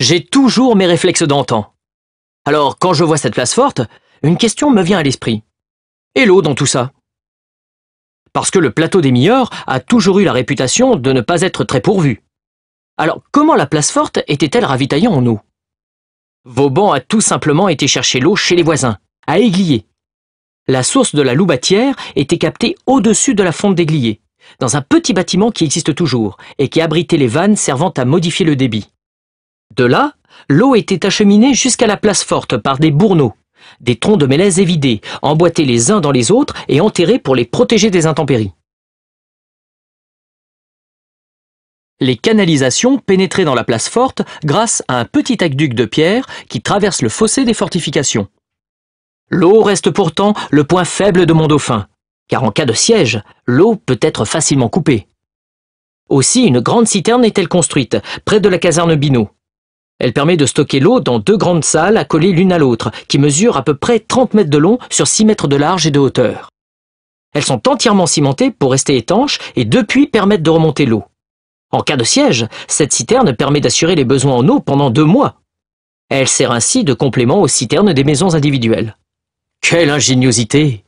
J'ai toujours mes réflexes d'antan. Alors, quand je vois cette place forte, une question me vient à l'esprit. Et l'eau dans tout ça? Parce que le plateau des Millau a toujours eu la réputation de ne pas être très pourvu. Alors, comment la place forte était-elle ravitaillée en eau? Vauban a tout simplement été chercher l'eau chez les voisins, à Églier. La source de la Loubatière était captée au-dessus de la fonte d'Églier, dans un petit bâtiment qui existe toujours et qui abritait les vannes servant à modifier le débit. De là, l'eau était acheminée jusqu'à la place forte par des bourneaux, des troncs de mélèze évidés, emboîtés les uns dans les autres et enterrés pour les protéger des intempéries. Les canalisations pénétraient dans la place forte grâce à un petit aqueduc de pierre qui traverse le fossé des fortifications. L'eau reste pourtant le point faible de Mondauphin, car en cas de siège, l'eau peut être facilement coupée. Aussi, une grande citerne est-elle construite, près de la caserne Binot. Elle permet de stocker l'eau dans 2 grandes salles accolées l'une à l'autre, qui mesurent à peu près 30 mètres de long sur 6 mètres de large et de hauteur. Elles sont entièrement cimentées pour rester étanches et depuis permettent de remonter l'eau. En cas de siège, cette citerne permet d'assurer les besoins en eau pendant 2 mois. Elle sert ainsi de complément aux citernes des maisons individuelles. Quelle ingéniosité!